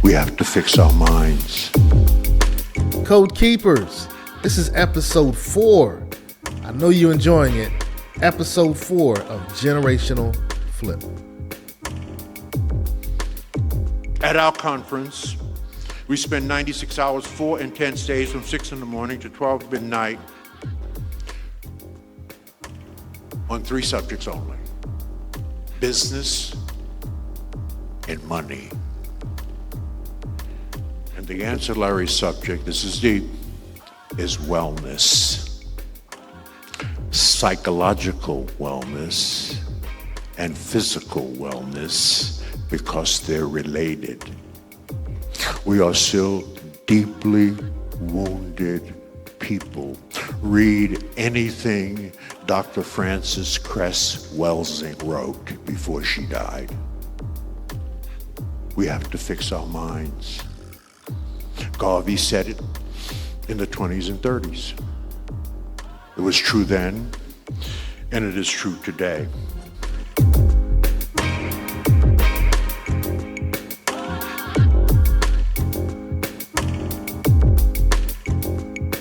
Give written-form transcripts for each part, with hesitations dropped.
We have to fix our minds. Code Keepers, this is episode 4. I know you're enjoying it. Episode 4 of Generational Flip. At our conference, we spend 96 hours, 4 intense days from 6 in the morning to 12 midnight on 3 subjects only: business and money. And the ancillary subject, this is deep, is wellness. Psychological wellness and physical wellness, because they're related. We are still deeply wounded people. Read anything Dr. Frances Cress Welsing wrote before she died. We have to fix our minds. Garvey said it in the 20s and 30s. It was true then, and it is true today.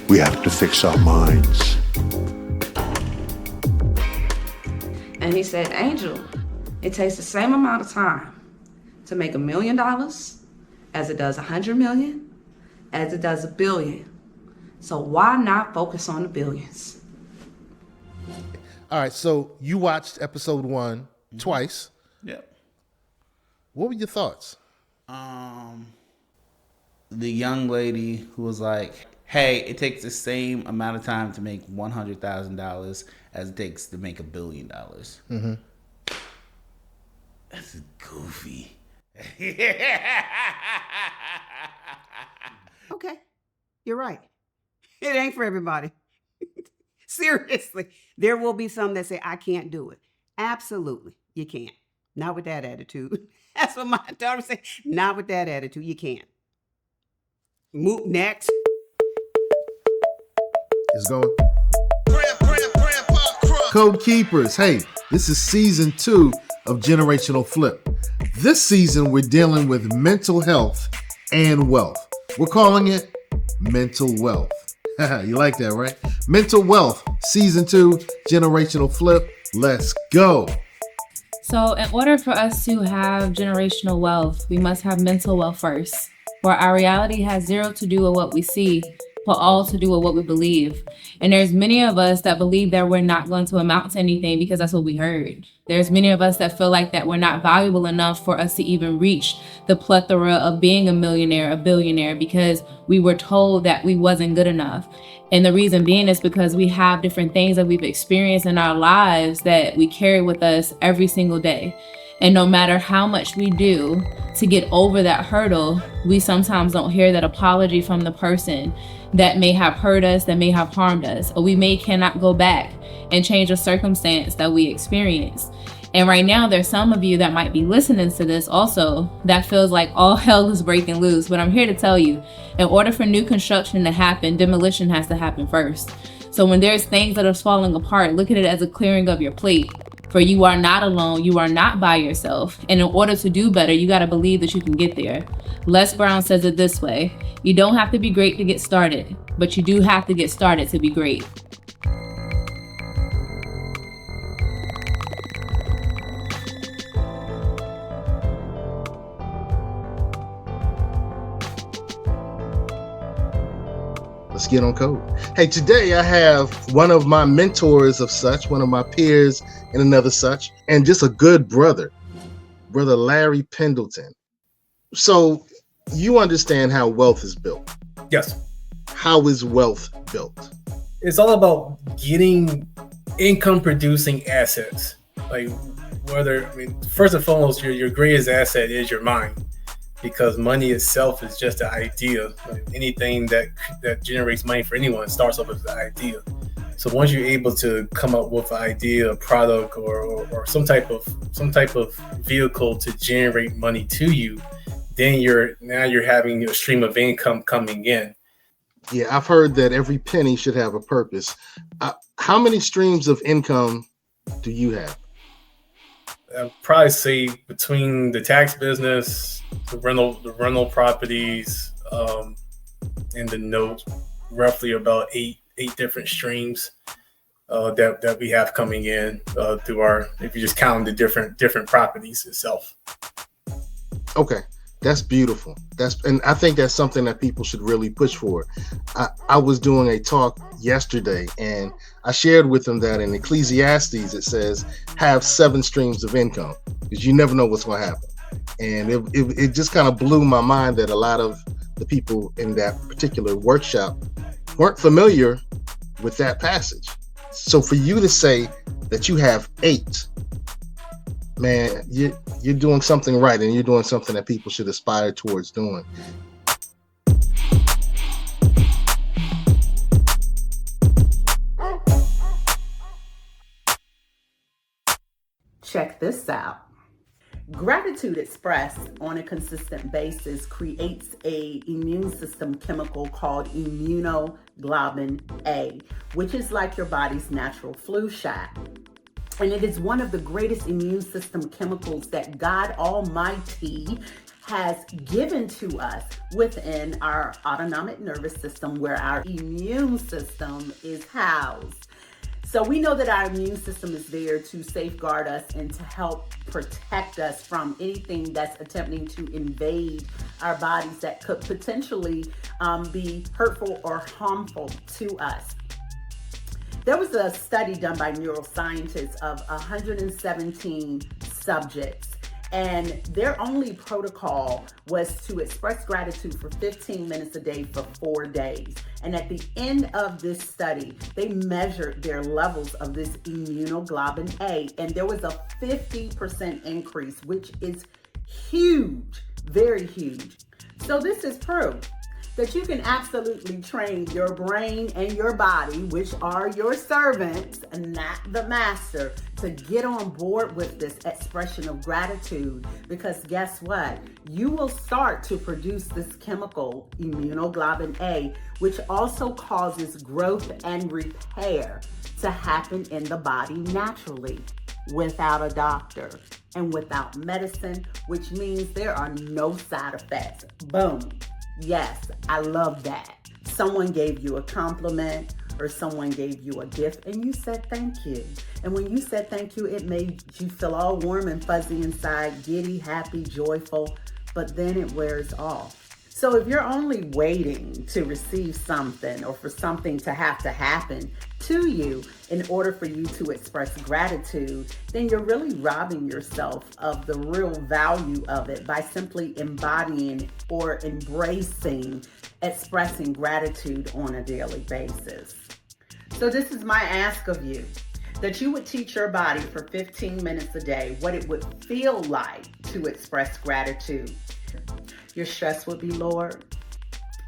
We have to fix our minds. And he said, Angel, it takes the same amount of time to make $1 million as it does 100 million, as it does 1 billion. So why not focus on the billions? All right, so you watched episode 1 twice. Yep. What were your thoughts? The young lady who was like, hey, it takes the same amount of time to make $100,000 as it takes to make $1 billion. Mm-hmm. That's goofy. Okay, you're right. It ain't for everybody. Seriously. There will be some that say, I can't do it. Absolutely, you can't. Not with that attitude. That's what my daughter said. Not with that attitude, you can't. Move next. It's going. Code Keepers, hey, this is season 2 of Generational Flip. This season, we're dealing with mental health and wealth. We're calling it Mental Wealth. You like that, right? Mental Wealth, season 2, Generational Flip. Let's go. So in order for us to have generational wealth, we must have mental wealth first. For our reality has zero to do with what we see, but all to do with what we believe. And there's many of us that believe that we're not going to amount to anything because that's what we heard. There's many of us that feel like that we're not valuable enough for us to even reach the plethora of being a millionaire, a billionaire, because we were told that we wasn't good enough. And the reason being is because we have different things that we've experienced in our lives that we carry with us every single day. And no matter how much we do to get over that hurdle, we sometimes don't hear that apology from the person that may have hurt us, that may have harmed us, or we cannot go back and change a circumstance that we experienced. And right now, there's some of you that might be listening to this also that feels like all hell is breaking loose. But I'm here to tell you, in order for new construction to happen, demolition has to happen first. So when there's things that are falling apart, look at it as a clearing of your plate. For you are not alone, you are not by yourself. And in order to do better, you got to believe that you can get there. Les Brown says it this way: you don't have to be great to get started, but you do have to get started to be great. Let's get on code. Hey, today I have one of my mentors of such, one of my peers in another such, and just a good brother, Brother Larry Pendleton. So you understand how wealth is built. Yes. How is wealth built? It's all about getting income producing assets. Like first and foremost, your greatest asset is your mind. Because money itself is just an idea. Like anything that generates money for anyone starts off as an idea. So once you're able to come up with an idea, a product, or some type of vehicle to generate money to you, then you're having a stream of income coming in. Yeah, I've heard that every penny should have a purpose. How many streams of income do you have? I'd probably say between the tax business, rental properties, in the note, roughly about eight different streams that we have coming in through our, if you just count the different properties itself. Okay, that's beautiful. And I think that's something that people should really push for. I was doing a talk yesterday, and I shared with them that in Ecclesiastes it says have 7 streams of income, because you never know what's going to happen. And it just kind of blew my mind that a lot of the people in that particular workshop weren't familiar with that passage. So for you to say that you have 8, man, you're doing something right, and you're doing something that people should aspire towards doing. Check this out. Gratitude expressed on a consistent basis creates an immune system chemical called immunoglobulin A, which is like your body's natural flu shot. And it is one of the greatest immune system chemicals that God Almighty has given to us within our autonomic nervous system, where our immune system is housed. So we know that our immune system is there to safeguard us and to help protect us from anything that's attempting to invade our bodies that could potentially be hurtful or harmful to us. There was a study done by neuroscientists of 117 subjects, and their only protocol was to express gratitude for 15 minutes a day for 4 days. And at the end of this study, they measured their levels of this immunoglobulin A, and there was a 50% increase, which is huge, very huge. So this is proof that you can absolutely train your brain and your body, which are your servants and not the master, to get on board with this expression of gratitude. Because guess what? You will start to produce this chemical, immunoglobulin A, which also causes growth and repair to happen in the body naturally, without a doctor and without medicine, which means there are no side effects. Boom. Yes, I love that. Someone gave you a compliment or someone gave you a gift and you said thank you. And when you said thank you, it made you feel all warm and fuzzy inside, giddy, happy, joyful, but then it wears off. So if you're only waiting to receive something or for something to happen to you in order for you to express gratitude, then you're really robbing yourself of the real value of it by simply embodying or embracing expressing gratitude on a daily basis. So this is my ask of you, that you would teach your body for 15 minutes a day what it would feel like to express gratitude. Your stress will be lowered.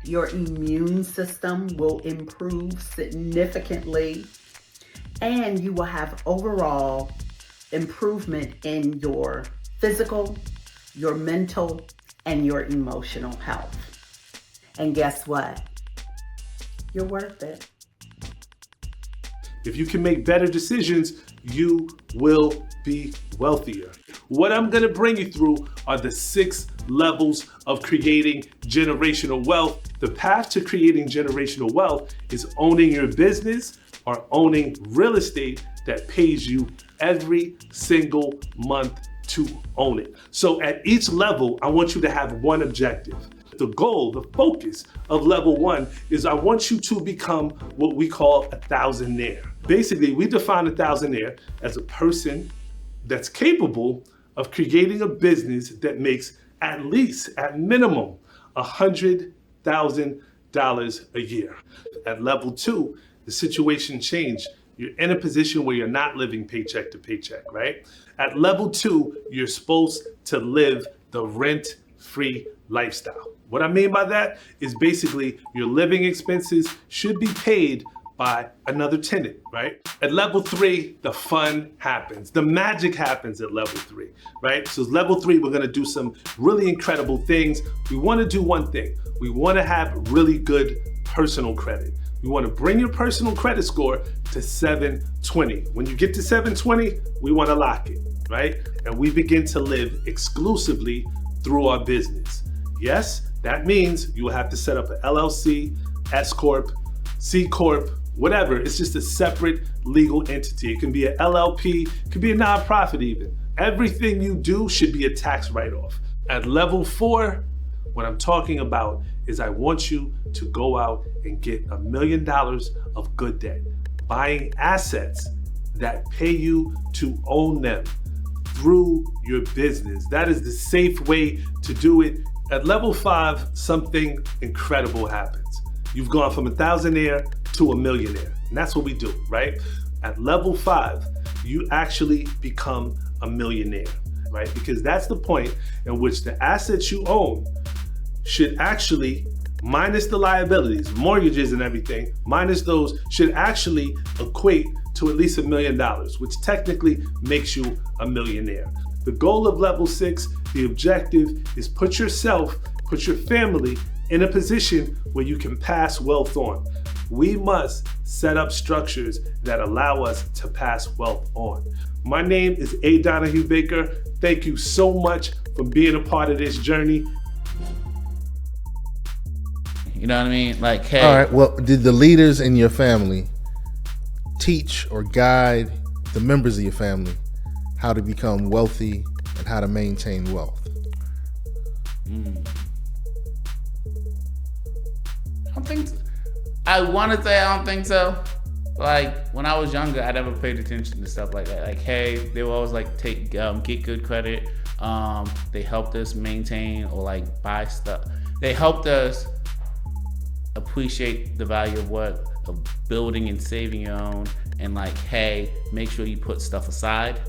Your immune system will improve significantly. And you will have overall improvement in your physical, your mental, and your emotional health. And guess what? You're worth it. If you can make better decisions, you will be wealthier. What I'm gonna bring you through are the 6 levels of creating generational wealth. The path to creating generational wealth is owning your business or owning real estate that pays you every single month to own it. So at each level, I want you to have one objective. The goal, the focus of level 1 is I want you to become what we call a thousandaire. Basically, we define a thousandaire as a person that's capable of creating a business that makes at least, at minimum, $100,000 a year. At level 2, the situation changed. You're in a position where you're not living paycheck to paycheck, right? At level 2, you're supposed to live the rent-free lifestyle. What I mean by that is basically your living expenses should be paid by another tenant, right? At level 3, the fun happens. The magic happens at level 3, right? So level 3, we're gonna do some really incredible things. We wanna do one thing. We wanna have really good personal credit. We wanna bring your personal credit score to 720. When you get to 720, we wanna lock it, right? And we begin to live exclusively through our business. Yes, that means you will have to set up an LLC, S Corp, C Corp, whatever. It's just a separate legal entity. It can be an LLP, it could be a nonprofit even. Everything you do should be a tax write-off. At level 4, what I'm talking about is I want you to go out and get $1 million of good debt, buying assets that pay you to own them through your business. That is the safe way to do it. At level 5, something incredible happens. You've gone from a thousandaire to a millionaire. And that's what we do, right? At level 5, you actually become a millionaire, right? Because that's the point in which the assets you own should actually, minus the liabilities, mortgages and everything, minus those, should actually equate to at least $1 million, which technically makes you a millionaire. The goal of level 6, the objective is put your family in a position where you can pass wealth on. We must set up structures that allow us to pass wealth on. My name is A. Donahue Baker. Thank you so much for being a part of this journey. You know what I mean? Like, hey. All right. Well, did the leaders in your family teach or guide the members of your family how to become wealthy and how to maintain wealth? I want to say I don't think so. Like, when I was younger, I never paid attention to stuff like that. Like, hey, they were always like, get good credit. They helped us maintain or like buy stuff. They helped us appreciate the value of building and saving your own, and like, hey, make sure you put stuff aside.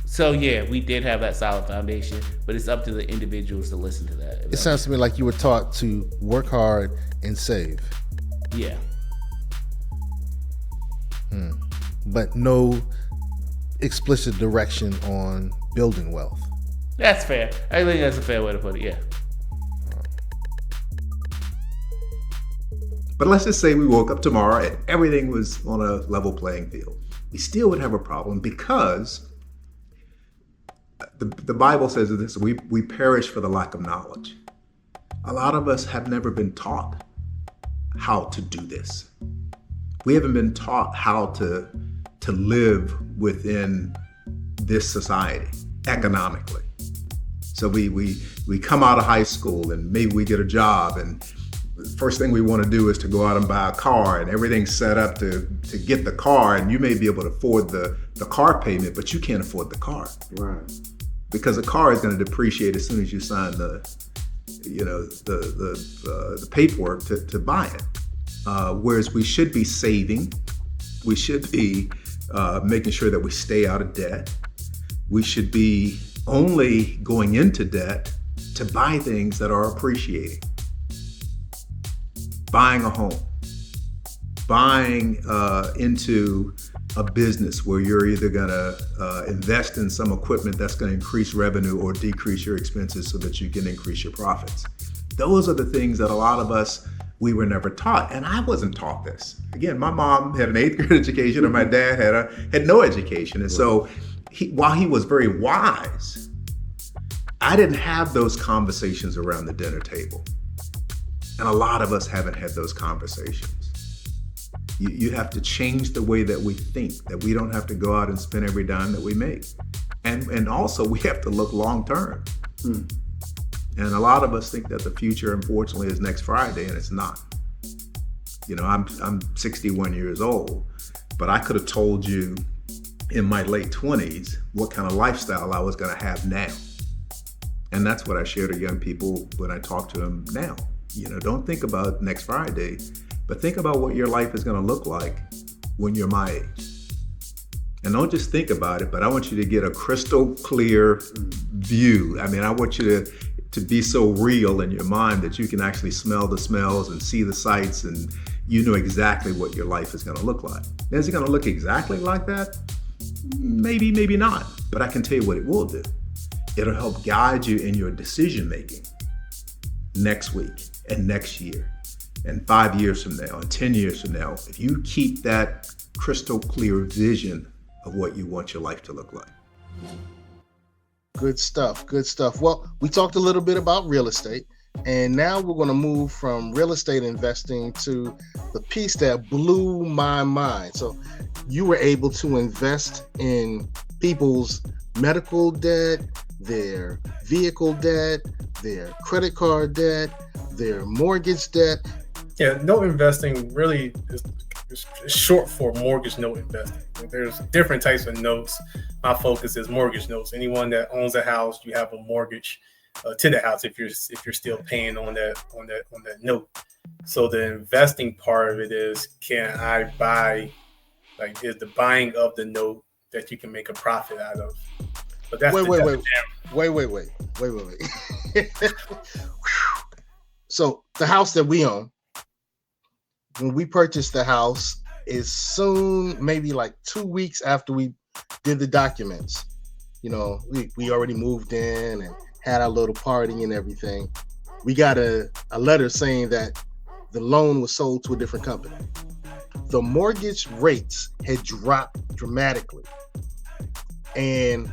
So yeah, we did have that solid foundation, but it's up to the individuals to listen to that. It sounds to me like you were taught to work hard and save. Yeah. But no explicit direction on building wealth. That's fair. I think that's a fair way to put it, yeah. But let's just say we woke up tomorrow and everything was on a level playing field. We still would have a problem because the Bible says this, we perish for the lack of knowledge. A lot of us have never been taught how to do this. We haven't been taught how to live within this society economically. So we come out of high school and maybe we get a job, and the first thing we want to do is to go out and buy a car, and everything's set up to get the car, and you may be able to afford the car payment, but you can't afford the car. Right. Because the car is going to depreciate as soon as you sign the paperwork to buy it. Whereas we should be saving, we should be making sure that we stay out of debt. We should be only going into debt to buy things that are appreciating. Buying a home, buying into a business where you're either gonna invest in some equipment that's gonna increase revenue or decrease your expenses so that you can increase your profits. Those are the things that a lot of us, we were never taught, and I wasn't taught this. Again, my mom had an 8th grade education and my dad had no education. And so while he was very wise, I didn't have those conversations around the dinner table. And a lot of us haven't had those conversations. You have to change the way that we think, that we don't have to go out and spend every dime that we make. And also we have to look long term. And a lot of us think that the future, unfortunately, is next Friday, and it's not. You know, I'm 61 years old, but I could have told you in my late 20s what kind of lifestyle I was gonna have now. And that's what I share to young people when I talk to them now. You know, don't think about next Friday, but think about what your life is gonna look like when you're my age. And don't just think about it, but I want you to get a crystal clear view. I mean, I want you to be so real in your mind that you can actually smell the smells and see the sights, and you know exactly what your life is gonna look like. And is it gonna look exactly like that? Maybe, maybe not, but I can tell you what it will do. It'll help guide you in your decision making next week and next year and 5 years from now and 10 years from now, if you keep that crystal clear vision of what you want your life to look like. Good stuff. Good stuff. Well, we talked a little bit about real estate, and now we're going to move from real estate investing to the piece that blew my mind. So, you were able to invest in people's medical debt, their vehicle debt, their credit card debt, their mortgage debt. Yeah, note investing really is short for mortgage note investing. There's different types of notes. My focus is mortgage notes. Anyone that owns a house, you have a mortgage to the house if you're still paying on that note. So the investing part of it is, can I buy, like, is the buying of the note that you can make a profit out of? But that's Wait. So the house that we own, when we purchased the house, is soon, maybe like 2 weeks after we did the documents. You know, we already moved in and had our little party and everything. We got a letter saying that the loan was sold to a different company. The mortgage rates had dropped dramatically. And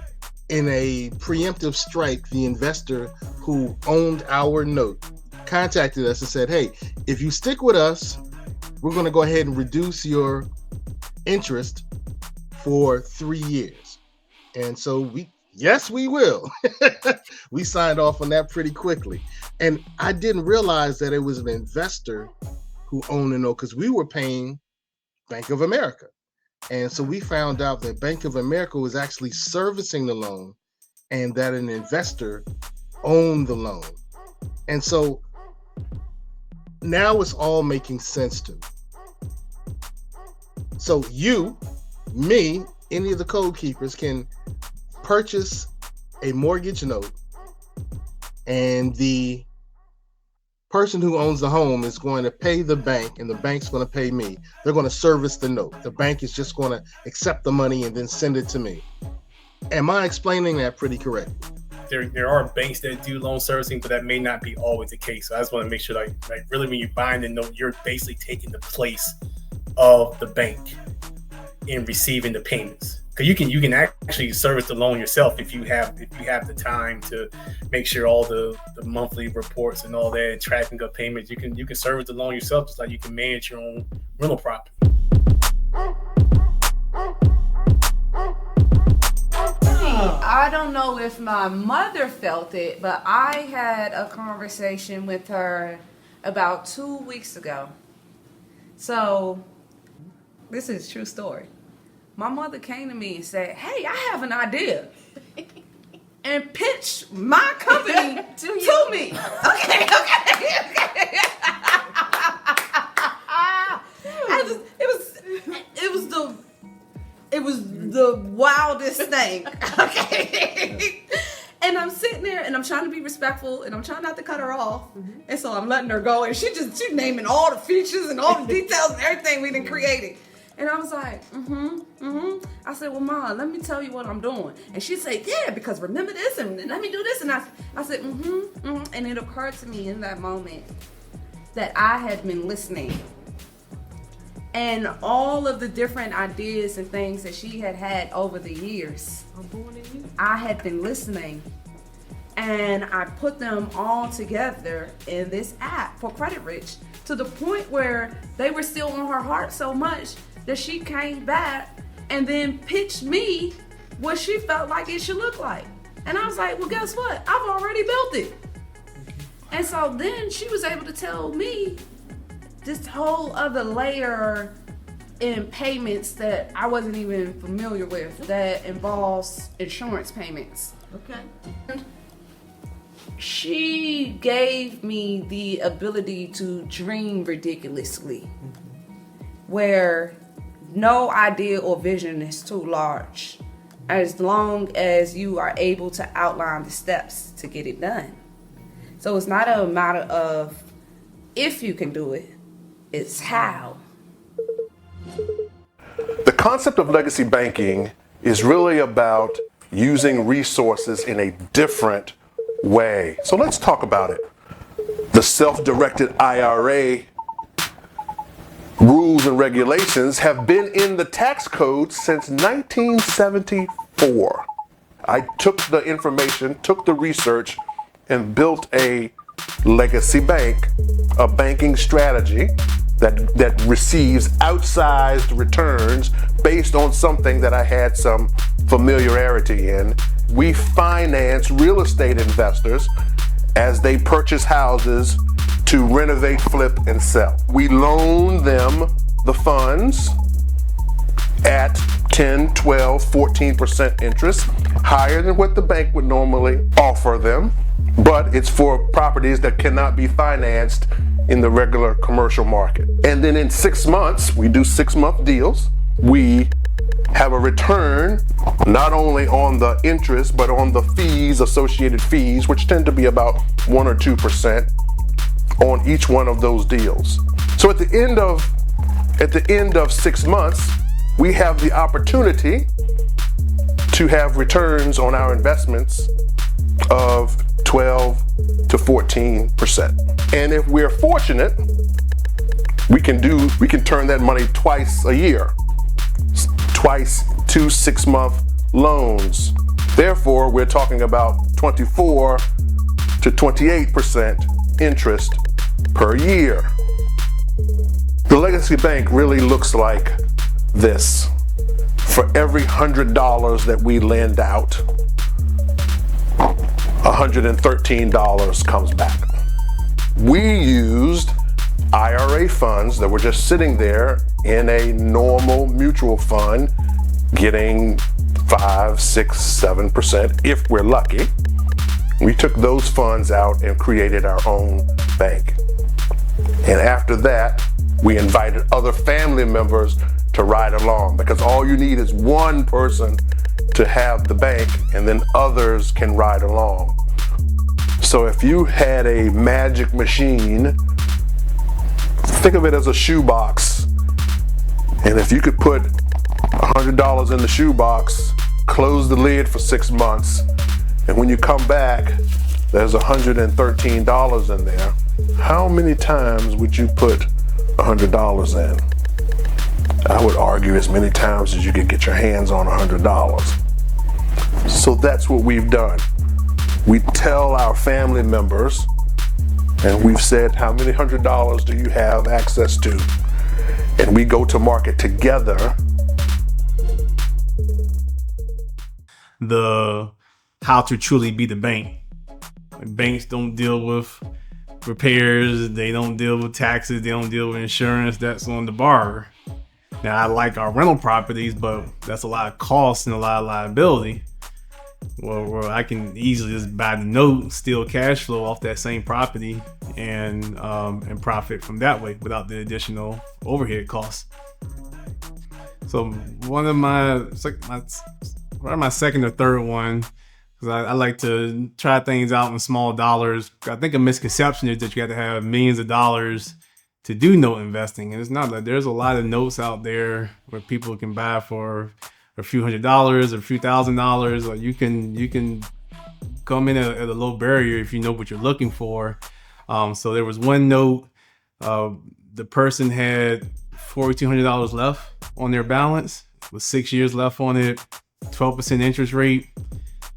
in a preemptive strike, the investor who owned our note contacted us and said, hey, if you stick with us, we're going to go ahead and reduce your interest for 3 years. And so we will. We signed off on that pretty quickly. And I didn't realize that it was an investor who owned the note, because we were paying Bank of America. And so we found out that Bank of America was actually servicing the loan and that an investor owned the loan. And so now it's all making sense to me. So you, me, any of the code keepers can purchase a mortgage note, and the person who owns the home is going to pay the bank, and the bank's going to pay me. They're going to service the note. The bank is just going to accept the money and then send it to me. Am I explaining that pretty correctly? There are banks that do loan servicing, but that may not be always the case. So I just want to make sure, like really, when you're buying the note, you're basically taking the place of the bank in receiving the payments. Because you can actually service the loan yourself if you have the time to make sure all the monthly reports and all that, and tracking of payments. You can service the loan yourself, just like you can manage your own rental property. I don't know if my mother felt it, but I had a conversation with her about 2 weeks ago. So, this is a true story. My mother came to me and said, hey, I have an idea. And pitched my company to me. Okay. It was the wildest thing. Okay. And I'm sitting there and I'm trying to be respectful and I'm trying not to cut her off. And so I'm letting her go, and she's naming all the features and all the details and everything we done created. And I was like, I said, well, Mom, let me tell you what I'm doing. And she said, yeah, because remember this and let me do this. And I said, And it occurred to me in that moment that I had been listening. And all of the different ideas and things that she had over the years, I had been listening. And I put them all together in this app for Credit Rich, to the point where they were still on her heart so much that she came back and then pitched me what she felt like it should look like. And I was like, well, guess what? I've already built it. And so then she was able to tell me this whole other layer in payments that I wasn't even familiar with, that involves insurance payments. Okay. She gave me the ability to dream ridiculously, where no idea or vision is too large, as long as you are able to outline the steps to get it done. So it's not a matter of if you can do it, it's how. The concept of legacy banking is really about using resources in a different way. So let's talk about it. The self-directed IRA rules and regulations have been in the tax code since 1974. I took the information, took the research, and built a legacy bank, a banking strategy that receives outsized returns based on something that I had some familiarity in. We finance real estate investors as they purchase houses to renovate, flip, and sell. We loan them the funds at 10, 12, 14% interest, higher than what the bank would normally offer them, but it's for properties that cannot be financed in the regular commercial market. And then in 6 months, we do 6-month deals. We have a return not only on the interest, but on the fees, associated fees, which tend to be about 1 or 2% on each one of those deals. So at the end of 6 months, we have the opportunity to have returns on our investments of 12 to 14%. And if we're fortunate, we can turn that money twice a year, twice 2 6-month loans. Therefore, we're talking about 24 to 28% interest per year. The legacy bank really looks like this. For every $100 that we lend out, $113 comes back. We used IRA funds that were just sitting there in a normal mutual fund, getting 5, 6, 7% if we're lucky. We took those funds out and created our own bank. And after that, we invited other family members to ride along, because all you need is one person to have the bank, and then others can ride along. So if you had a magic machine, think of it as a shoebox. And if you could put $100 in the shoebox, close the lid for 6 months, and when you come back, there's $113 in there. How many times would you put $100 in? I would argue as many times as you could get your hands on $100. So that's what we've done. We tell our family members, and we've said, how many $100 do you have access to? And we go to market together. The how to truly be the bank. Banks don't deal with repairs, they don't deal with taxes, they don't deal with insurance. That's on the borrower. Now, I like our rental properties, but that's a lot of cost and a lot of liability. Where I can easily just buy the note, steal cash flow off that same property, and profit from that way without the additional overhead costs. So one of my second or third one, because I like to try things out in small dollars. I think a misconception is that you have to have millions of dollars to do note investing, and it's not like there's a lot of notes out there where people can buy for a few $100s or a few $1,000s, or you can come in at a low barrier if you know what you're looking for. So there was one note, the person had $4,200 left on their balance with 6 years left on it, 12% interest rate.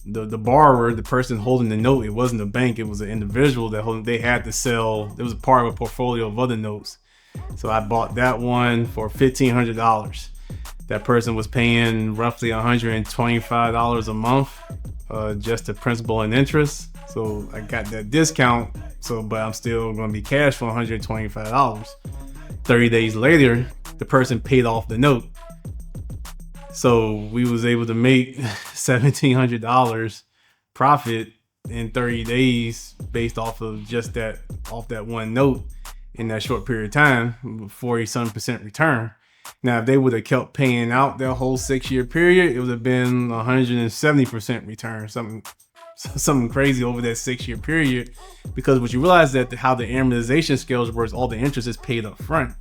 The borrower, the person holding the note, it wasn't a bank, it was an individual they had to sell. It was a part of a portfolio of other notes. So I bought that one for $1,500. That person was paying roughly $125 a month, just the principal and interest. So I got that discount, but I'm still gonna be cash for $125. 30 days later, the person paid off the note. So we was able to make $1,700 profit in 30 days based off of just that one note in that short period of time, 40-some% return. Now, if they would have kept paying out their whole 6-year period, it would have been 170% return, something crazy over that 6-year period. Because what you realize that how the amortization scales works, all the interest is paid up front.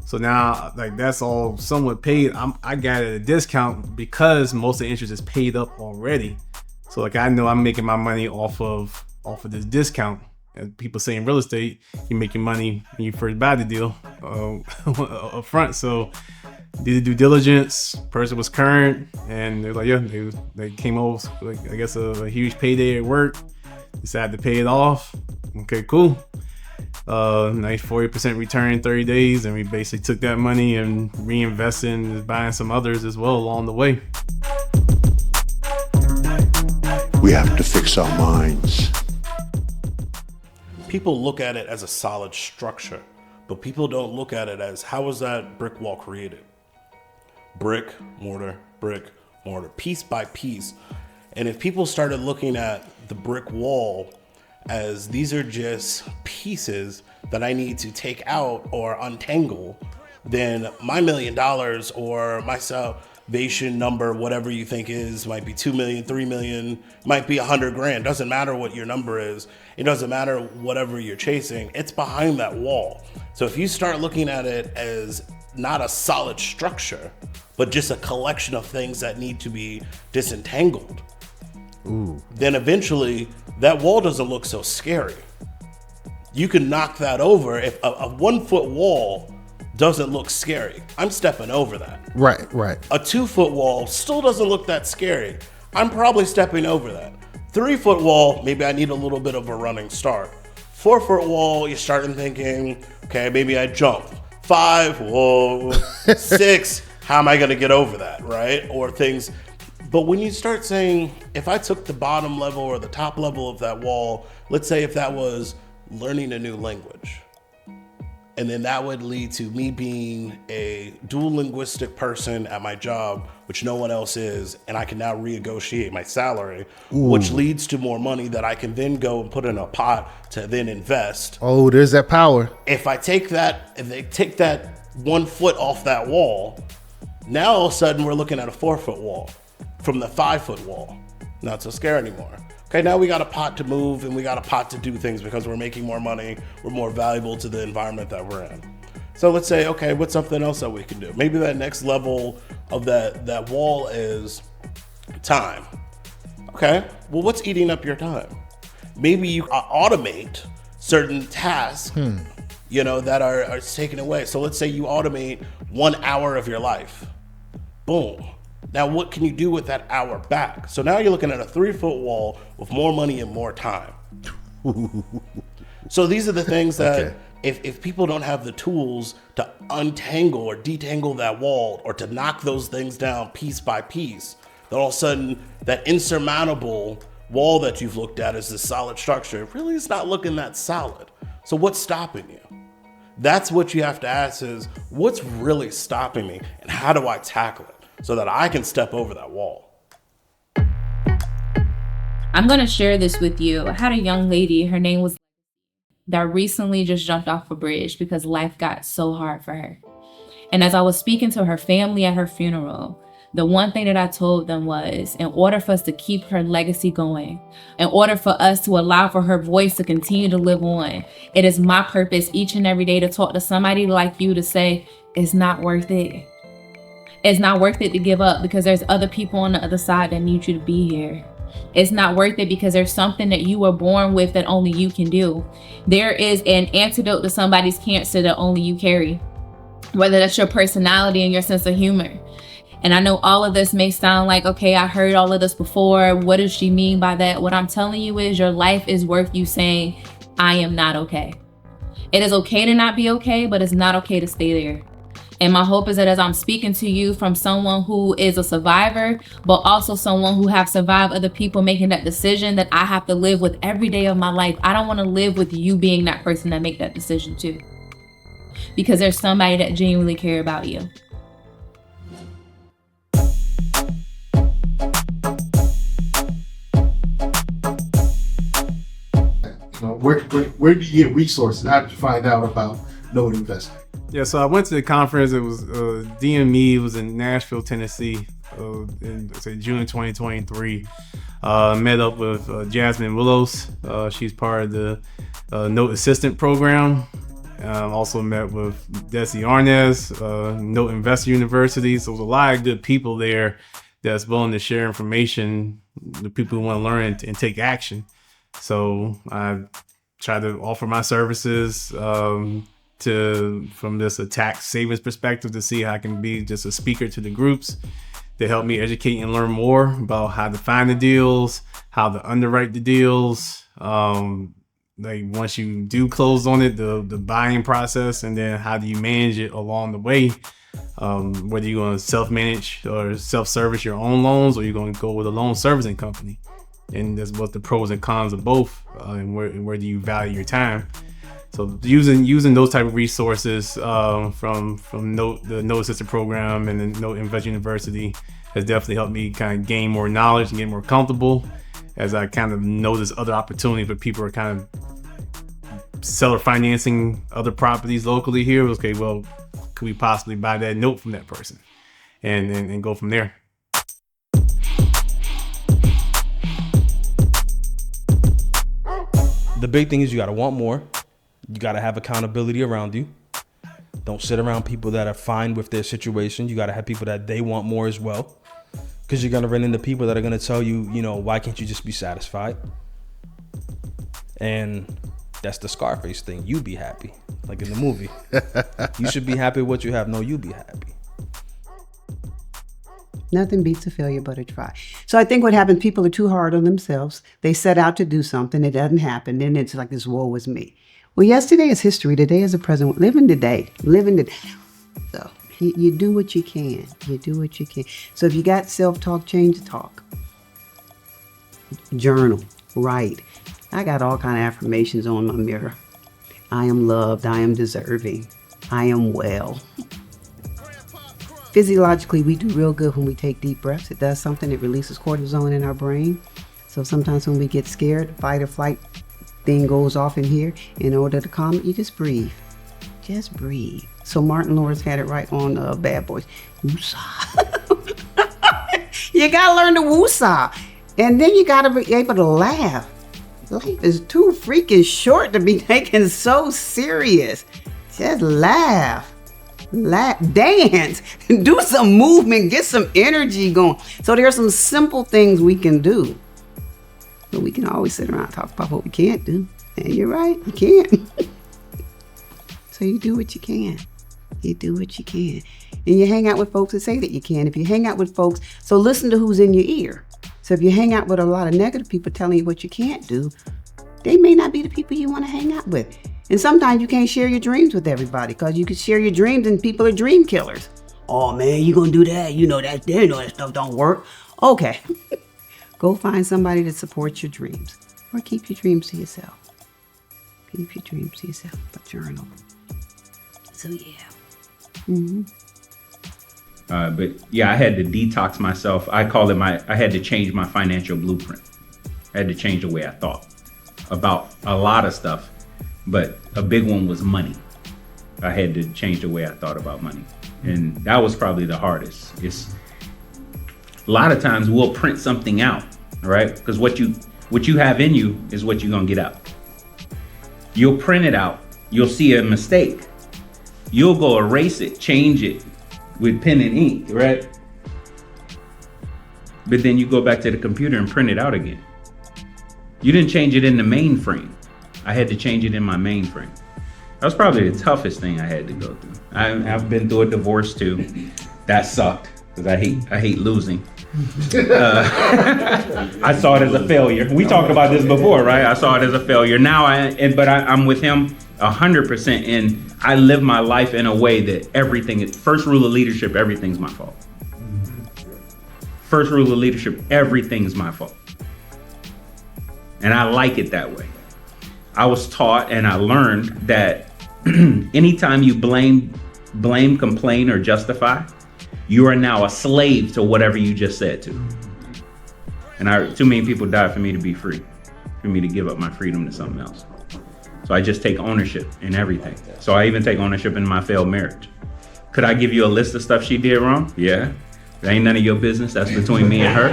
So now, like, that's all somewhat paid. I got it at a discount because most of the interest is paid up already. So like, I know I'm making my money off of this discount. And people say in real estate, you're making money when you first buy the deal up front. So did the due diligence. Person was current, and they're like, yeah, they came over, like, I guess a huge payday at work. Decided to pay it off. Okay, cool. Nice 40% return in 30 days, and we basically took that money and reinvested in buying some others as well along the way. We have to fix our minds. People look at it as a solid structure, but people don't look at it as, how was that brick wall created? Brick, mortar, piece by piece. And if people started looking at the brick wall as these are just pieces that I need to take out or untangle, then my $1 million or my salvation number, whatever you think is, might be 2 million, 3 million, might be 100 grand. Doesn't matter what your number is. It doesn't matter whatever you're chasing. It's behind that wall. So if you start looking at it as not a solid structure, but just a collection of things that need to be disentangled, then eventually that wall doesn't look so scary. You can knock that over. If a 1 foot wall doesn't look scary, I'm stepping over that. Right. A 2 foot wall still doesn't look that scary. I'm probably stepping over that. 3 foot wall, maybe I need a little bit of a running start. 4 foot wall, you're starting thinking, okay, maybe I jump. 5, whoa. 6, how am I gonna get over that, right? Or things. But when you start saying, if I took the bottom level or the top level of that wall, let's say if that was learning a new language, and then that would lead to me being a dual linguistic person at my job, which no one else is, and I can now renegotiate my salary, which leads to more money that I can then go and put in a pot to then invest. Oh, there's that power. If I take that, if they take that 1 foot off that wall, now all of a sudden we're looking at a 4 foot wall from the 5 foot wall. Not so scary anymore. Okay, now we got a pot to move and we got a pot to do things because we're making more money. We're more valuable to the environment that we're in. So let's say, okay, what's something else that we can do? Maybe that next level of that wall is time. Okay, well, what's eating up your time? Maybe you automate certain tasks, that are taken away. So let's say you automate 1 hour of your life. Boom. Now, what can you do with that hour back? So now you're looking at a 3 foot wall with more money and more time. So these are the things that if people don't have the tools to untangle or detangle that wall or to knock those things down piece by piece, then all of a sudden that insurmountable wall that you've looked at as this solid structure really is not looking that solid. So what's stopping you? That's what you have to ask is, what's really stopping me and how do I tackle it so that I can step over that wall? I'm going to share this with you. I had a young lady, her name was, that recently just jumped off a bridge because life got so hard for her. And as I was speaking to her family at her funeral, the one thing that I told them was, in order for us to keep her legacy going, in order for us to allow for her voice to continue to live on, it is my purpose each and every day to talk to somebody like you to say, it's not worth it. It's not worth it to give up because there's other people on the other side that need you to be here. It's not worth it because there's something that you were born with that only you can do. There is an antidote to somebody's cancer that only you carry, whether that's your personality and your sense of humor. And I know all of this may sound like, okay, I heard all of this before. What does she mean by that? What I'm telling you is your life is worth you saying, I am not okay. It is okay to not be okay, but it's not okay to stay there. And my hope is that as I'm speaking to you from someone who is a survivor, but also someone who have survived other people making that decision that I have to live with every day of my life, I don't want to live with you being that person that make that decision too. Because there's somebody that genuinely care about you. Where did you get resources? How did you find out about Note Investing? Yeah, so I went to the conference. It was DME. It was in Nashville, Tennessee, in June 2023. Met up with Jasmine Willows. She's part of the Note Assistant program. Also met with Desi Arnaz, Note Investor University. So there's a lot of good people there that's willing to share information, the people who want to learn and take action. So I tried to offer my services, from this a tax savings perspective to see how I can be just a speaker to the groups to help me educate and learn more about how to find the deals, how to underwrite the deals. Like once you do close on it, the buying process, and then how do you manage it along the way? Whether you're going to self-manage or self-service your own loans, or you're going to go with a loan servicing company. And that's both the pros and cons of both, and where do you value your time. So using those type of resources from the Note Assistant program and the Note Invest University has definitely helped me kind of gain more knowledge and get more comfortable as I kind of know there's other opportunities, but people are kind of seller financing other properties locally here. Okay, well, could we possibly buy that note from that person and go from there? The big thing is you got to want more. You got to have accountability around you. Don't sit around people that are fine with their situation. You got to have people that they want more as well. Because you're going to run into people that are going to tell you, why can't you just be satisfied? And that's the Scarface thing. You be happy. Like in the movie. You should be happy with what you have. No, you be happy. Nothing beats a failure but a try. So I think what happens, people are too hard on themselves. They set out to do something. It doesn't happen. Then it's like this woe is me. Well, yesterday is history. Today is the present. Living today. So you do what you can. You do what you can. So if you got self-talk, change the talk. Journal. Write. I got all kind of affirmations on my mirror. I am loved. I am deserving. I am well. Physiologically, we do real good when we take deep breaths. It does something. It releases cortisol in our brain. So sometimes when we get scared, fight or flight thing goes off in here. In order to calm it, you just breathe. Just breathe. So Martin Lawrence had it right on Bad Boys. Woosah. You gotta learn to woosah. And then you gotta be able to laugh. Life is too freaking short to be taken so serious. Just laugh. Dance, do some movement, get some energy going. So there are some simple things we can do. But we can always sit around and talk about what we can't do. And you're right, you can't. So you do what you can. You do what you can. And you hang out with folks that say that you can. If you hang out with folks, so listen to who's in your ear. So if you hang out with a lot of negative people telling you what you can't do, they may not be the people you want to hang out with. And sometimes you can't share your dreams with everybody because you can share your dreams and people are dream killers. Oh man, you gonna do that? You know that stuff don't work. Okay. Go find somebody that supports your dreams. Or keep your dreams to yourself. Keep your dreams to yourself, but journal. So yeah. But yeah, I had to detox myself. I call it I had to change my financial blueprint. I had to change the way I thought about a lot of stuff. But a big one was money. I had to change the way I thought about money. And that was probably the hardest. It's a lot of times we'll print something out, right? Because what you have in you is what you're gonna get out. You'll print it out, you'll see a mistake. You'll go erase it, change it with pen and ink, right? But then you go back to the computer and print it out again. You didn't change it in the mainframe. I had to change it in my mainframe. That was probably the toughest thing I had to go through. I've been through a divorce too. That sucked because I hate losing. I saw it as a failure. We talked about this before, right? I saw it as a failure. Now I'm with him 100%, and I live my life in a way that everything is, first rule of leadership, everything's my fault. First rule of leadership, everything's my fault. And I like it that way. I was taught and I learned that anytime you blame, complain, or justify, you are now a slave to whatever you just said to. And too many people died for me to be free, for me to give up my freedom to something else. So I just take ownership in everything. So I even take ownership in my failed marriage. Could I give you a list of stuff she did wrong? Yeah. That ain't none of your business. That's between me and her.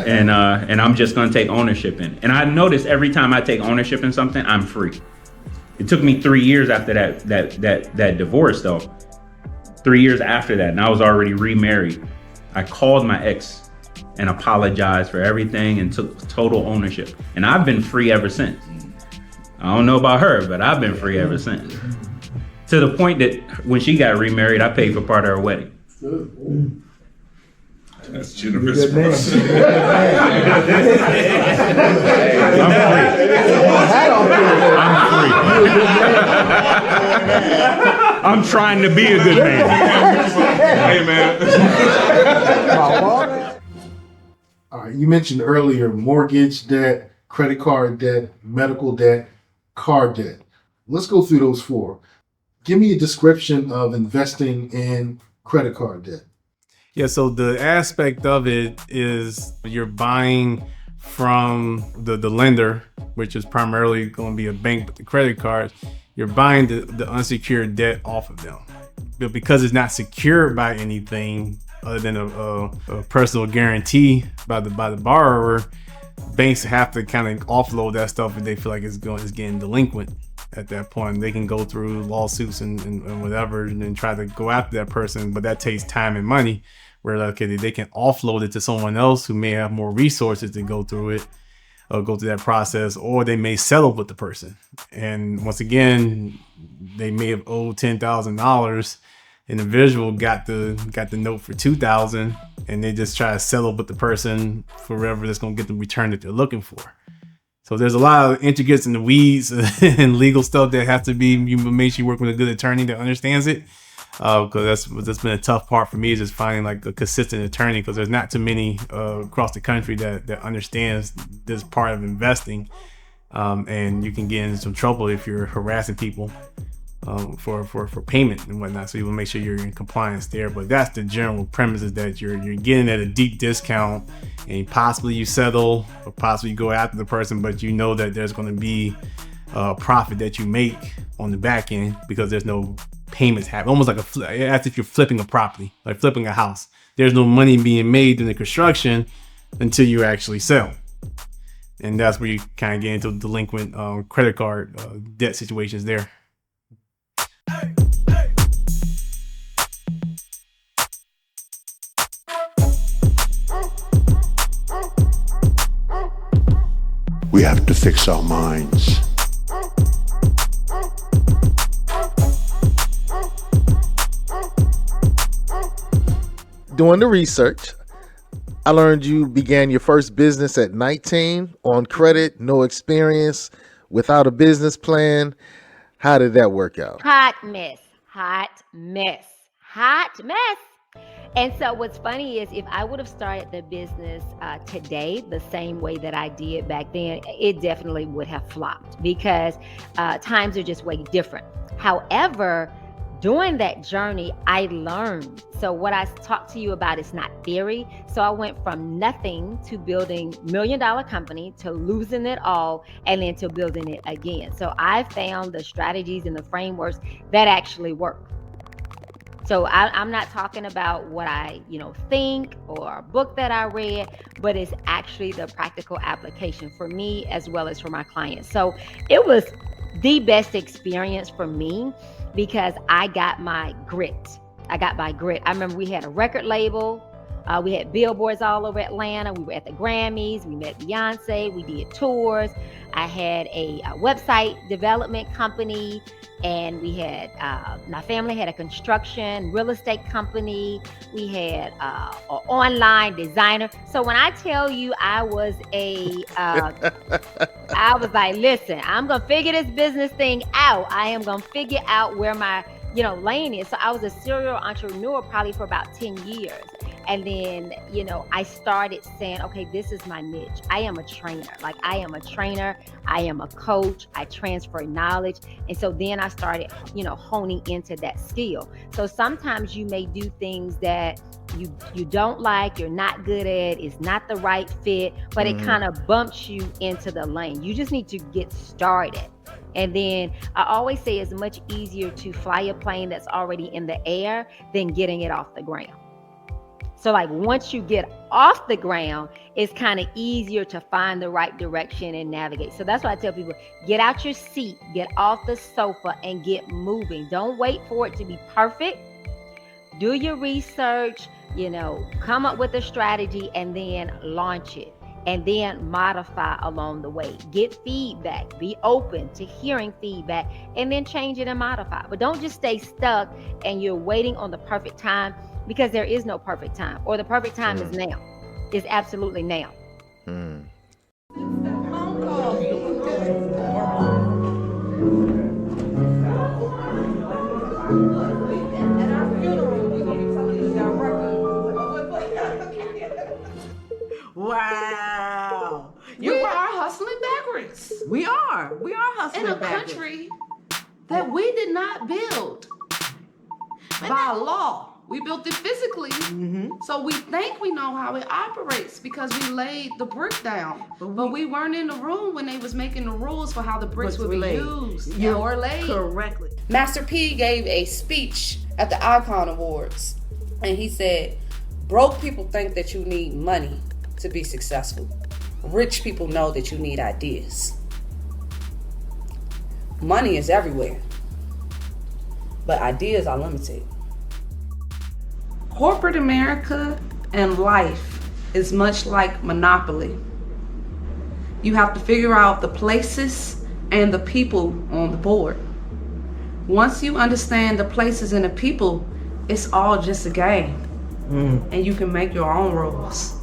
And I'm just gonna take ownership in it. And I notice every time I take ownership in something, I'm free. It took me 3 years after that divorce though. 3 years after that, and I was already remarried. I called my ex and apologized for everything and took total ownership. And I've been free ever since. I don't know about her, but I've been free ever since. To the point that when she got remarried, I paid for part of her wedding. That's generous. I'm trying to be a good man. Hey, man. All right, you mentioned earlier mortgage debt, credit card debt, medical debt, car debt. Let's go through those four. Give me a description of investing in credit card debt. Yeah, so the aspect of it is you're buying from the lender, which is primarily going to be a bank, but the credit cards, you're buying the unsecured debt off of them. But because it's not secured by anything other than a personal guarantee by the borrower, banks have to kind of offload that stuff if they feel like it's getting delinquent. At that point, they can go through lawsuits and whatever and then try to go after that person, but that takes time and money. Where okay, they can offload it to someone else who may have more resources to go through it or go through that process, or they may settle with the person. And once again, they may have owed $10,000. Individual got the note for $2,000, and they just try to settle with the person for whatever that's going to get the return that they're looking for. So there's a lot of intricacies in the weeds and legal stuff that has to be, you make sure you work with a good attorney that understands it. Because that's been a tough part for me, is just finding like a consistent attorney, because there's not too many across the country that understands this part of investing, and you can get into some trouble if you're harassing people for payment and whatnot. So you will make sure you're in compliance there. But that's the general premise, is that you're getting at a deep discount, and possibly you settle or possibly you go after the person, but you know that there's going to be a profit that you make on the back end because there's no payments happen, almost like as if you're flipping a property, like flipping a house. There's no money being made in the construction until you actually sell, and that's where you kind of get into delinquent credit card debt situations there. We have to fix our minds. Doing the research, I learned you began your first business at 19, on credit, no experience, without a business plan. How did that work out? Hot mess. And so what's funny is, if I would have started the business today the same way that I did back then, it definitely would have flopped, because times are just way different. However, during that journey, I learned. So what I talked to you about is not theory. So I went from nothing to building $1 million company, to losing it all, and then to building it again. So I found the strategies and the frameworks that actually work. So I'm not talking about what I, think, or a book that I read, but it's actually the practical application for me as well as for my clients. So it was the best experience for me, because I got my grit. I remember we had a record label. We had billboards all over Atlanta. We were at the Grammys. We met Beyonce. We did tours. I had a website development company, and we had, my family had a construction real estate company. We had an online designer. So when I tell you I was I was like, listen, I'm going to figure this business thing out. I am going to figure out where my, lane is. So I was a serial entrepreneur probably for about 10 years. And then, I started saying, okay, this is my niche. I am a trainer. I am a coach. I transfer knowledge. And so then I started, honing into that skill. So sometimes you may do things that you don't like, you're not good at, it's not the right fit, but it kind of bumps you into the lane. You just need to get started. And then I always say it's much easier to fly a plane that's already in the air than getting it off the ground. So once you get off the ground, it's kind of easier to find the right direction and navigate. So that's why I tell people, get out your seat, get off the sofa, and get moving. Don't wait for it to be perfect. Do your research, come up with a strategy, and then launch it. and then modify along the way. Get feedback, be open to hearing feedback, and then change it and modify. But don't just stay stuck and you're waiting on the perfect time, because there is no perfect time, or the perfect time is now. It's absolutely now. Wow. We are hustling backwards. We are hustling In a backwards. country That we did not build by law. We built it physically. So we think we know how it operates because we laid the brick down. But we weren't in the room when they was making the rules for how the bricks would be used or laid. Correctly. Master P gave a speech at the Icon Awards, and he said, broke people think that you need money to be successful. Rich people know that you need ideas. Money is everywhere, but ideas are limited. Corporate America and life is much like Monopoly. You have to figure out the places and the people on the board. Once you understand the places and the people, it's all just a game. And you can make your own rules.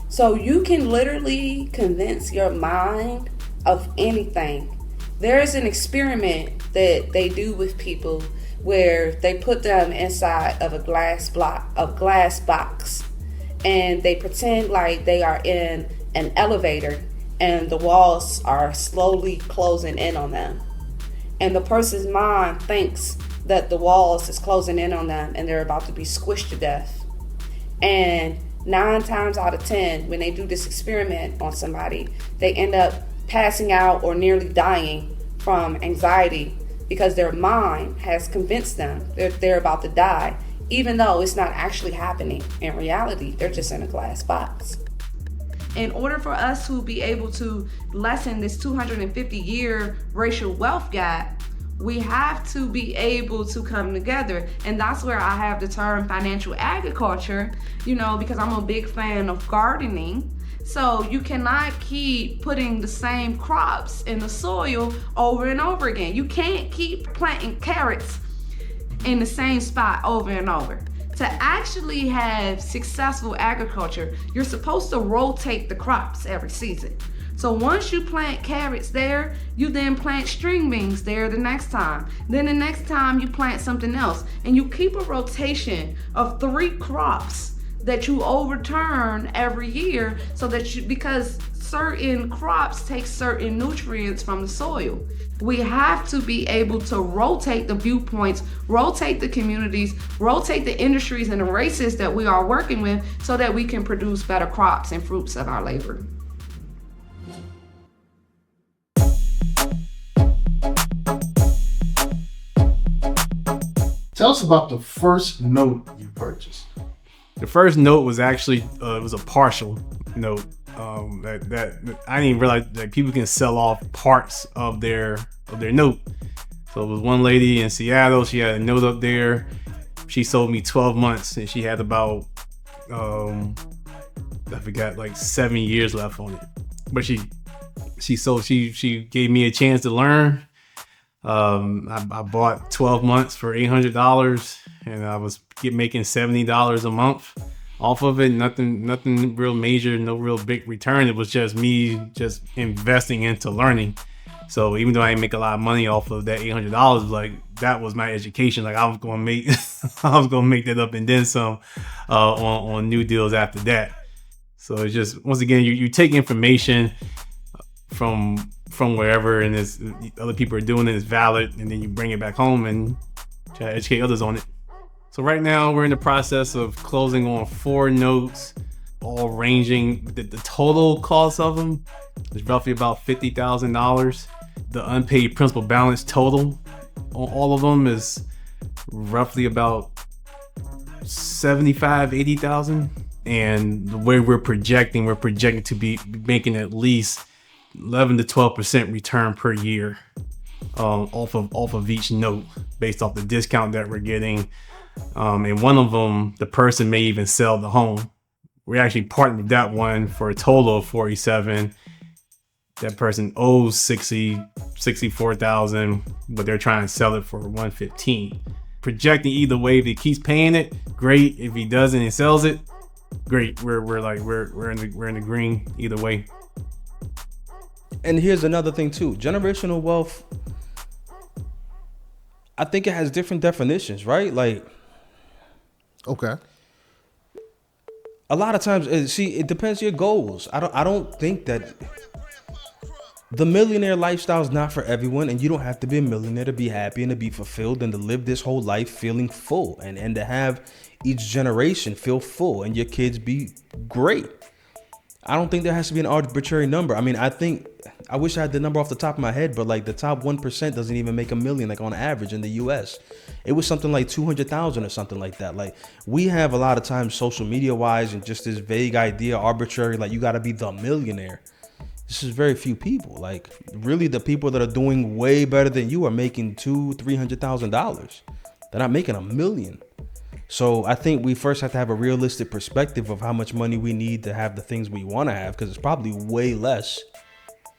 So you can literally convince your mind of anything. There is an experiment that they do with people where they put them inside of a glass box, and they pretend like they are in an elevator and the walls are slowly closing in on them. And the person's mind thinks that the walls is closing in on them and they're about to be squished to death. And 9 times out of 10, when they do this experiment on somebody, they end up passing out or nearly dying from anxiety because their mind has convinced them that they're about to die, even though it's not actually happening. In reality, they're just in a glass box. In order for us to be able to lessen this 250-year racial wealth gap, we have to be able to come together. And that's where I have the term financial agriculture, because I'm a big fan of gardening. So you cannot keep putting the same crops in the soil over and over again. You can't keep planting carrots in the same spot over and over. To actually have successful agriculture, you're supposed to rotate the crops every season. So once you plant carrots there, you then plant string beans there the next time. Then the next time you plant something else. And you keep a rotation of 3 crops that you overturn every year, because certain crops take certain nutrients from the soil. We have to be able to rotate the viewpoints, rotate the communities, rotate the industries and the races that we are working with so that we can produce better crops and fruits of our labor. Tell us about the first note you purchased. The first note was actually it was a partial note that I didn't even realize that people can sell off parts of their note. So it was one lady in Seattle. She had a note up there. She sold me 12 months, and she had about I forgot, like 7 years left on it. But she gave me a chance to learn. I bought 12 months for $800, and I was making $70 a month off of it. Nothing real major, no real big return. It was just me just investing into learning. So even though I didn't make a lot of money off of that $800, like that was my education. Like I was gonna make that up and then some on new deals after that. So it's just, once again, you take information from wherever, and it's other people are doing it, it's valid, and then you bring it back home and try to educate others on it. So right now we're in the process of closing on 4 notes, all ranging. The total cost of them is roughly about $50,000. The unpaid principal balance total on all of them is roughly about $80,000. And the way we're projecting to be making at least 11 to 12% return per year off of each note, based off the discount that we're getting. And one of them, the person may even sell the home we actually partnered with that one for a total of 47. That person owes 64,000, but they're trying to sell it for 115. Projecting either way, if he keeps paying it, great. If he doesn't and sells it, great. We're in the green either way. And here's another thing too. Generational wealth, I think it has different definitions, right? Like, okay. A lot of times, it depends on your goals. I don't think that the millionaire lifestyle is not for everyone, and you don't have to be a millionaire to be happy and to be fulfilled and to live this whole life feeling full and to have each generation feel full and your kids be great. I don't think there has to be an arbitrary number. I mean, I wish I had the number off the top of my head, but like the top 1% doesn't even make $1 million, like on average in the US. It was something like 200,000 or something like that. Like, we have a lot of times social media wise and just this vague idea, arbitrary, like you got to be the millionaire. This is very few people. Like, really, the people that are doing way better than you are making $200,000-$300,000. They're not making $1 million. So I think we first have to have a realistic perspective of how much money we need to have the things we want to have, because it's probably way less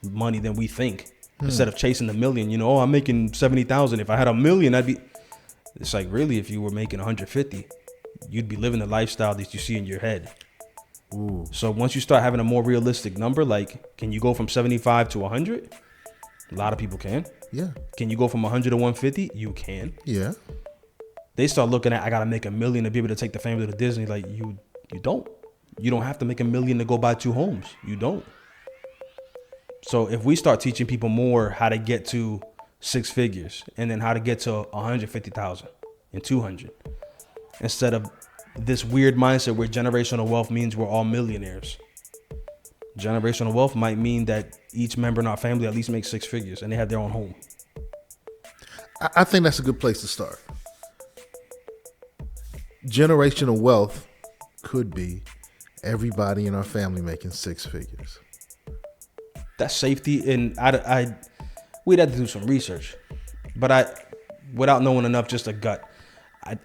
money than we think. Instead of chasing the million, you know, I'm making 70,000. If I had $1 million, it's like, really, if you were making 150, you'd be living the lifestyle that you see in your head. Ooh. So once you start having a more realistic number, like, can you go from 75 to 100? A lot of people can. Yeah. Can you go from 100 to 150? You can. Yeah. They start looking at, I got to make $1 million to be able to take the family to Disney. Like, you don't. You don't have to make $1 million to go buy 2 homes. You don't. So if we start teaching people more how to get to 6 figures and then how to get to 150,000 and 200, instead of this weird mindset where generational wealth means we're all millionaires. Generational wealth might mean that each member in our family at least makes 6 figures and they have their own home. I think that's a good place to start. Generational wealth could be everybody in our family making 6 figures. That's safety, and we'd have to do some research, but without knowing enough, just a gut,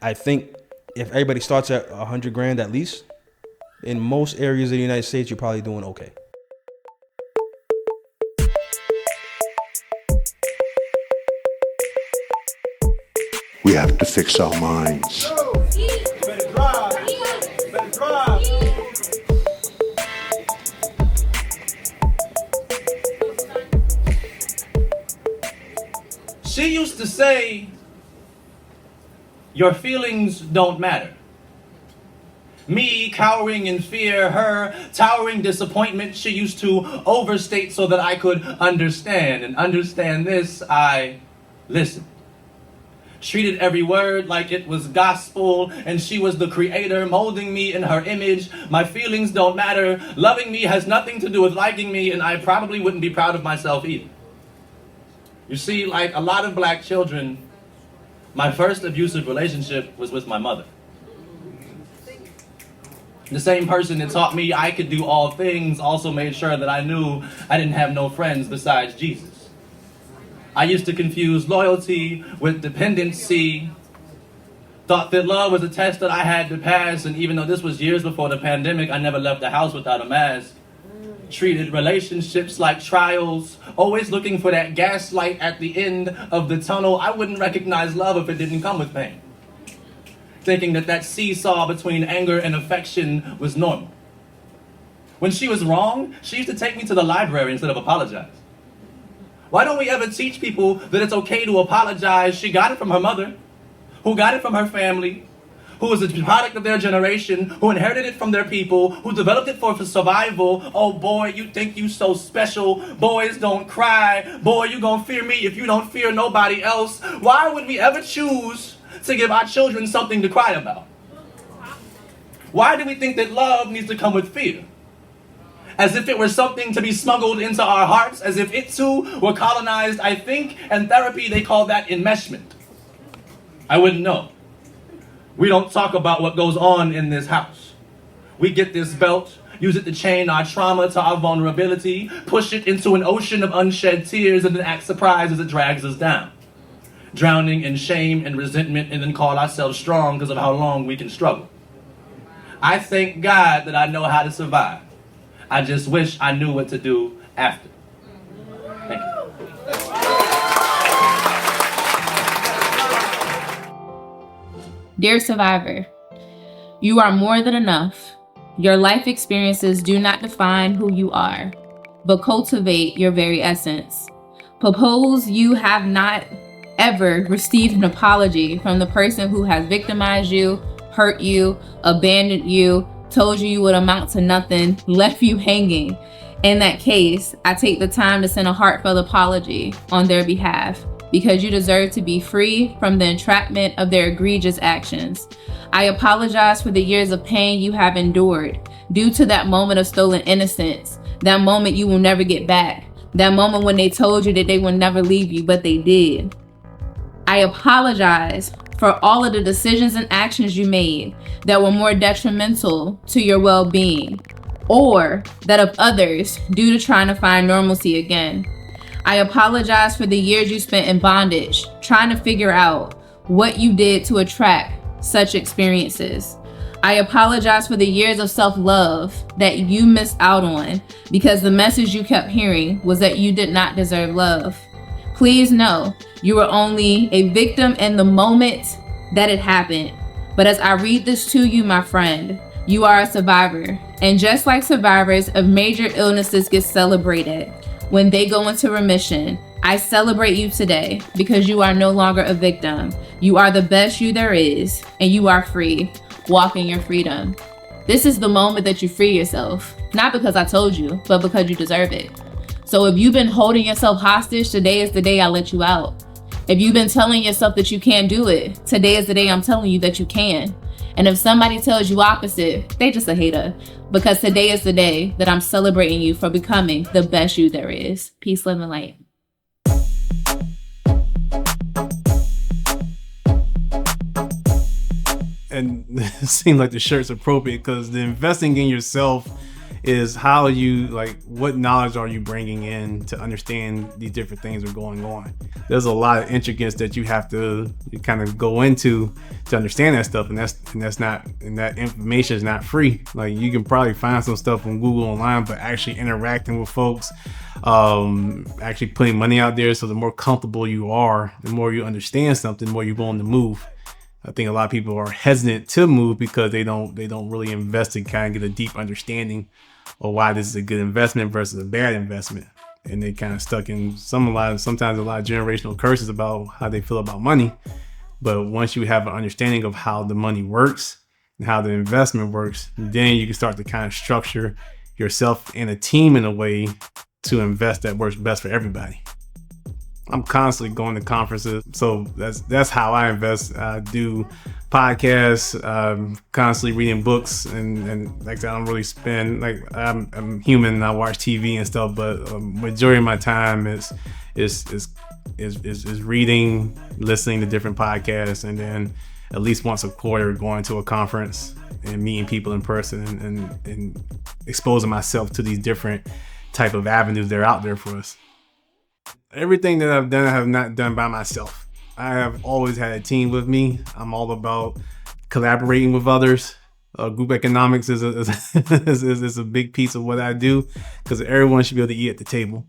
I think if everybody starts at 100 grand at least, in most areas of the United States, you're probably doing okay. We have to fix our minds. She used to say, your feelings don't matter. Me cowering in fear, her towering disappointment, she used to overstate so that I could understand. And understand this, I listened. Treated every word like it was gospel, and she was the creator, molding me in her image. My feelings don't matter. Loving me has nothing to do with liking me, and I probably wouldn't be proud of myself either. You see, like a lot of black children, my first abusive relationship was with my mother. The same person that taught me I could do all things also made sure that I knew I didn't have no friends besides Jesus. I used to confuse loyalty with dependency. Thought that love was a test that I had to pass, and even though this was years before the pandemic, I never left the house without a mask. Treated relationships like trials, always looking for that gaslight at the end of the tunnel. I wouldn't recognize love if it didn't come with pain. Thinking that seesaw between anger and affection was normal. When she was wrong, she used to take me to the library instead of apologize. Why don't we ever teach people that it's okay to apologize? She got it from her mother, who got it from her family, who was a product of their generation, who inherited it from their people, who developed it for survival. Oh boy, you think you so special. Boys don't cry. Boy, you gonna fear me if you don't fear nobody else. Why would we ever choose to give our children something to cry about? Why do we think that love needs to come with fear? As if it were something to be smuggled into our hearts, as if it too were colonized. I think in therapy they call that enmeshment. I wouldn't know. We don't talk about what goes on in this house. We get this belt, use it to chain our trauma to our vulnerability, push it into an ocean of unshed tears, and then act surprised as it drags us down. Drowning in shame and resentment, and then call ourselves strong because of how long we can struggle. I thank God that I know how to survive. I just wish I knew what to do after. Thank you. Dear survivor, you are more than enough. Your life experiences do not define who you are, but cultivate your very essence. Propose you have not ever received an apology from the person who has victimized you, hurt you, abandoned you, told you you would amount to nothing, left you hanging. In that case, I take the time to send a heartfelt apology on their behalf, because you deserve to be free from the entrapment of their egregious actions. I apologize for the years of pain you have endured due to that moment of stolen innocence, that moment you will never get back, that moment when they told you that they would never leave you, but they did. I apologize for all of the decisions and actions you made that were more detrimental to your well-being, or that of others due to trying to find normalcy again. I apologize for the years you spent in bondage, trying to figure out what you did to attract such experiences. I apologize for the years of self-love that you missed out on because the message you kept hearing was that you did not deserve love. Please know you were only a victim in the moment that it happened. But as I read this to you, my friend, you are a survivor. And just like survivors of major illnesses get celebrated when they go into remission, I celebrate you today because you are no longer a victim. You are the best you there is, and you are free. Walk in your freedom. This is the moment that you free yourself, not because I told you, but because you deserve it. So if you've been holding yourself hostage, today is the day I let you out. If you've been telling yourself that you can't do it, today is the day I'm telling you that you can. And if somebody tells you opposite, they just a hater, because today is the day that I'm celebrating you for becoming the best you there is. Peace, love, and light. And it seemed like the shirt's appropriate because the investing in yourself is how you, like, what knowledge are you bringing in to understand these different things that are going on. There's a lot of intricacies that you have to kind of go into to understand that stuff, and that information is not free. Like, you can probably find some stuff on Google online, but actually interacting with folks, actually putting money out there, so the more comfortable you are, the more you understand something, the more you're willing to move. I think a lot of people are hesitant to move because they don't really invest and kind of get a deep understanding of why this is a good investment versus a bad investment. And they kind of stuck in sometimes a lot of generational curses about how they feel about money. But once you have an understanding of how the money works and how the investment works, then you can start to kind of structure yourself and a team in a way to invest that works best for everybody. I'm constantly going to conferences, so that's how I invest. I do podcasts, constantly reading books, and like I don't really spend, like, I'm human and I watch TV and stuff, but majority of my time is reading, listening to different podcasts, and then at least once a quarter going to a conference and meeting people in person and exposing myself to these different type of avenues that are out there for us. Everything that I've done, I have not done by myself. I have always had a team with me. I'm all about collaborating with others. Group economics is a big piece of what I do, because everyone should be able to eat at the table.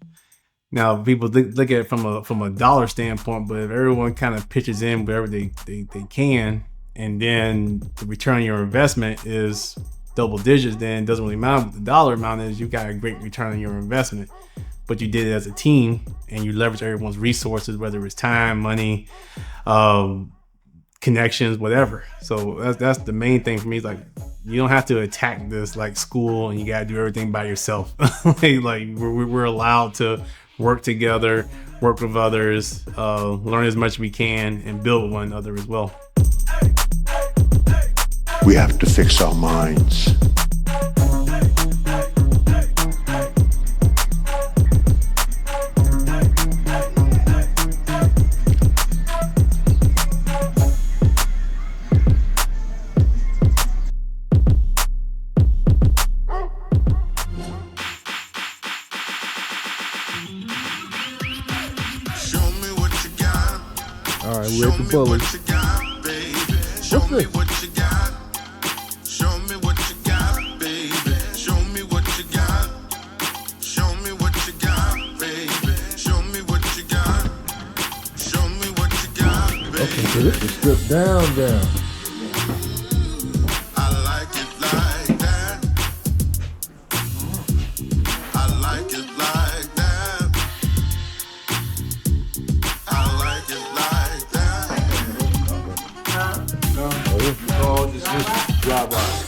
Now, people look at it from a dollar standpoint, but if everyone kind of pitches in wherever they can, and then the return on your investment is double digits, then it doesn't really matter what the dollar amount is. You got a great return on your investment. But you did it as a team, and you leverage everyone's resources, whether it's time, money, connections, whatever. So that's the main thing for me. Is like, you don't have to attack this like school, and you got to do everything by yourself. like we're allowed to work together, work with others, learn as much as we can, and build with one another as well. We have to fix our minds. All right, we're at the bully. What's this? The strip down. No, it's just dry ride.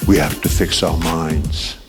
We have to fix our minds.